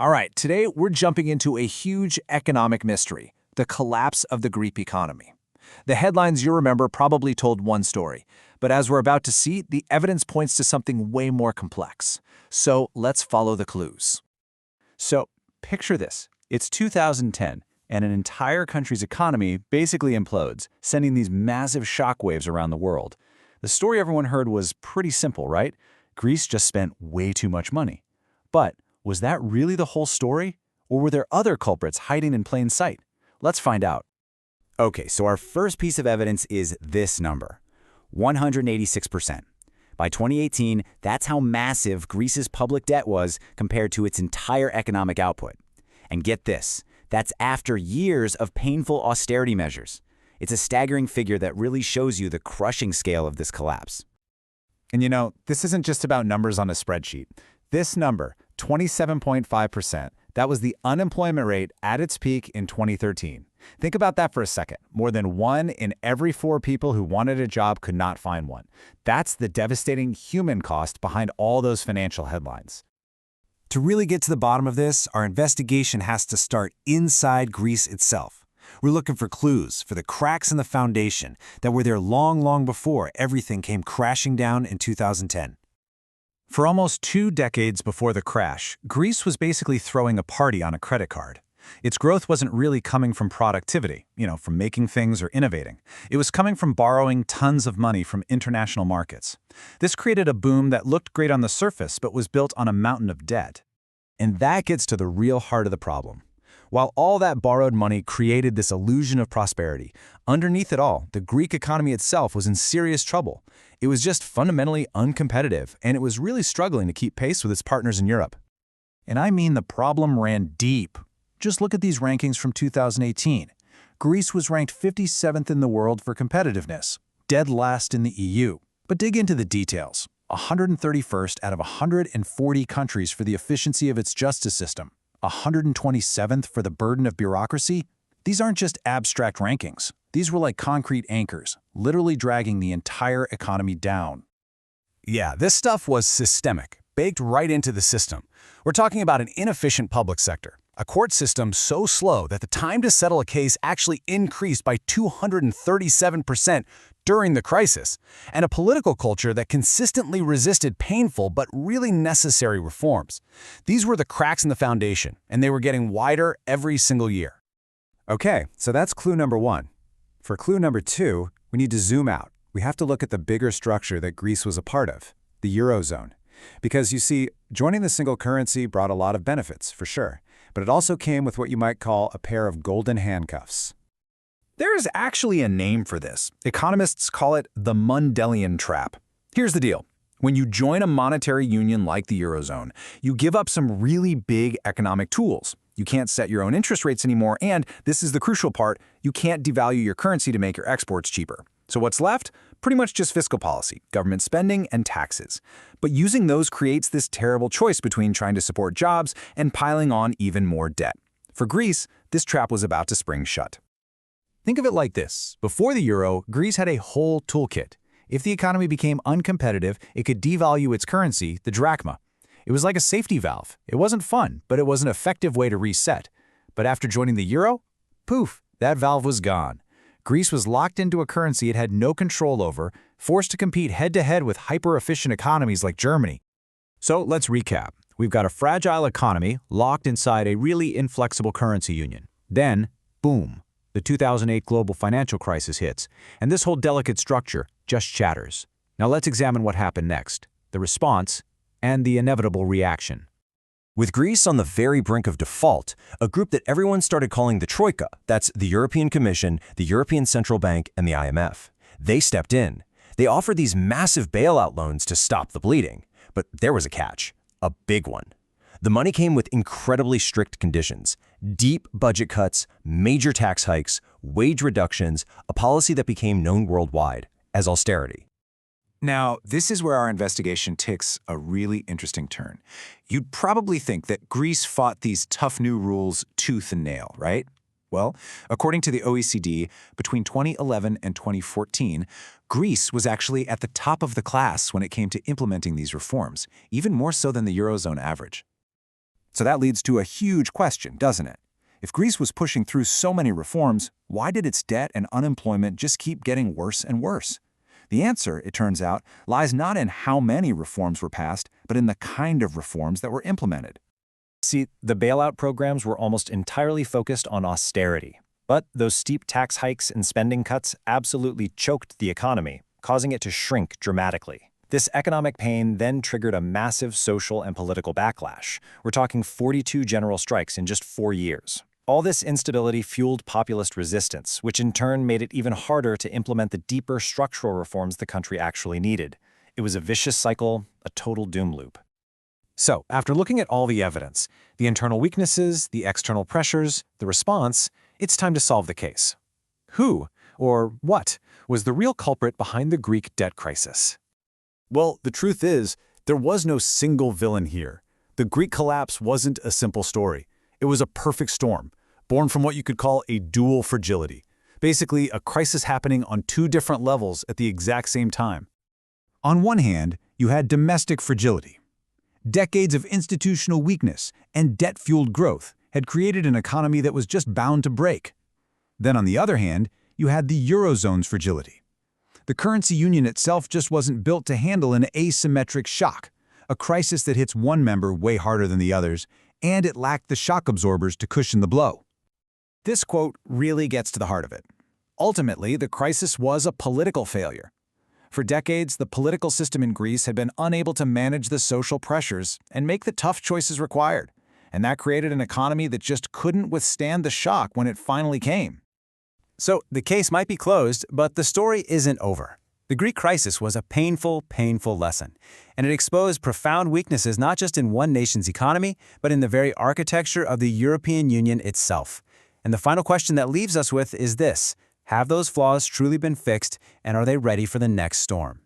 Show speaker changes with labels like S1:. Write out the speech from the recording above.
S1: All right, today we're jumping into a huge economic mystery, the collapse of the Greek economy. The headlines you remember probably told one story, but as we're about to see, the evidence points to something way more complex. So let's follow the clues.
S2: So, picture this. It's 2010, and an entire country's economy basically implodes, sending these massive shockwaves around the world. The story everyone heard was pretty simple, right? Greece just spent way too much money. But was that really the whole story? Or were there other culprits hiding in plain sight? Let's find out.
S3: Okay, so our first piece of evidence is this number, 186%. By 2018, that's how massive Greece's public debt was compared to its entire economic output. And get this, that's after years of painful austerity measures. It's a staggering figure that really shows you the crushing scale of this collapse.
S4: And this isn't just about numbers on a spreadsheet. This number, 27.5%, that was the unemployment rate at its peak in 2013. Think about that for a second. More than 1 in every 4 people who wanted a job could not find one. That's the devastating human cost behind all those financial headlines.
S5: To really get to the bottom of this, our investigation has to start inside Greece itself. We're looking for clues, for the cracks in the foundation that were there long, long before everything came crashing down in 2010.
S1: For almost 2 decades before the crash, Greece was basically throwing a party on a credit card. Its growth wasn't really coming from productivity, from making things or innovating. It was coming from borrowing tons of money from international markets. This created a boom that looked great on the surface but was built on a mountain of debt.
S5: And that gets to the real heart of the problem. While all that borrowed money created this illusion of prosperity, underneath it all, the Greek economy itself was in serious trouble. It was just fundamentally uncompetitive, and it was really struggling to keep pace with its partners in Europe.
S1: And I mean the problem ran deep. Just look at these rankings from 2018. Greece was ranked 57th in the world for competitiveness, dead last in the EU. But dig into the details. 131st out of 140 countries for the efficiency of its justice system. 127th for the burden of bureaucracy? These aren't just abstract rankings. These were like concrete anchors, literally dragging the entire economy down.
S5: Yeah, this stuff was systemic, baked right into the system. We're talking about an inefficient public sector, a court system so slow that the time to settle a case actually increased by 237% during the crisis, and a political culture that consistently resisted painful but really necessary reforms. These were the cracks in the foundation, and they were getting wider every single year.
S3: Okay, so that's clue number 1. For clue number 2, we need to zoom out. We have to look at the bigger structure that Greece was a part of, the Eurozone. Because you see, joining the single currency brought a lot of benefits, for sure, but it also came with what you might call a pair of golden handcuffs.
S1: There is actually a name for this. Economists call it the Mundelean trap. Here's the deal. When you join a monetary union like the Eurozone, you give up some really big economic tools. You can't set your own interest rates anymore, and this is the crucial part, you can't devalue your currency to make your exports cheaper. So what's left? Pretty much just fiscal policy, government spending, and taxes. But using those creates this terrible choice between trying to support jobs and piling on even more debt. For Greece, this trap was about to spring shut. Think of it like this. Before the euro, Greece had a whole toolkit. If the economy became uncompetitive, it could devalue its currency, the drachma. It was like a safety valve. It wasn't fun, but it was an effective way to reset. But after joining the euro, poof, that valve was gone. Greece was locked into a currency it had no control over, forced to compete head-to-head with hyper-efficient economies like Germany.
S2: So let's recap. We've got a fragile economy locked inside a really inflexible currency union. Then, boom, the 2008 global financial crisis hits, and this whole delicate structure just shatters. Now let's examine what happened next, the response, and the inevitable reaction.
S6: With Greece on the very brink of default, a group that everyone started calling the Troika, that's the European Commission, the European Central Bank, and the IMF, they stepped in. They offered these massive bailout loans to stop the bleeding. But there was a catch, a big one. The money came with incredibly strict conditions, deep budget cuts, major tax hikes, wage reductions, a policy that became known worldwide as austerity.
S4: Now, this is where our investigation takes a really interesting turn. You'd probably think that Greece fought these tough new rules tooth and nail, right? Well, according to the OECD, between 2011 and 2014, Greece was actually at the top of the class when it came to implementing these reforms, even more so than the Eurozone average.
S1: So that leads to a huge question, doesn't it? If Greece was pushing through so many reforms, why did its debt and unemployment just keep getting worse and worse? The answer, it turns out, lies not in how many reforms were passed, but in the kind of reforms that were implemented.
S2: See, the bailout programs were almost entirely focused on austerity. But those steep tax hikes and spending cuts absolutely choked the economy, causing it to shrink dramatically. This economic pain then triggered a massive social and political backlash. We're talking 42 general strikes in just 4 years. All this instability fueled populist resistance, which in turn made it even harder to implement the deeper structural reforms the country actually needed. It was a vicious cycle, a total doom loop.
S5: So, after looking at all the evidence, the internal weaknesses, the external pressures, the response, it's time to solve the case. Who, or what, was the real culprit behind the Greek debt crisis?
S4: Well, the truth is, there was no single villain here. The Greek collapse wasn't a simple story. It was a perfect storm, born from what you could call a dual fragility. Basically, a crisis happening on 2 different levels at the exact same time.
S1: On one hand, you had domestic fragility. Decades of institutional weakness and debt-fueled growth had created an economy that was just bound to break. Then on the other hand, you had the Eurozone's fragility. The currency union itself just wasn't built to handle an asymmetric shock, a crisis that hits one member way harder than the others, and it lacked the shock absorbers to cushion the blow. This quote really gets to the heart of it. Ultimately, the crisis was a political failure. For decades, the political system in Greece had been unable to manage the social pressures and make the tough choices required, and that created an economy that just couldn't withstand the shock when it finally came.
S2: So, the case might be closed, but the story isn't over. The Greek crisis was a painful, painful lesson, and it exposed profound weaknesses not just in one nation's economy, but in the very architecture of the European Union itself. And the final question that leaves us with is this: have those flaws truly been fixed, and are they ready for the next storm?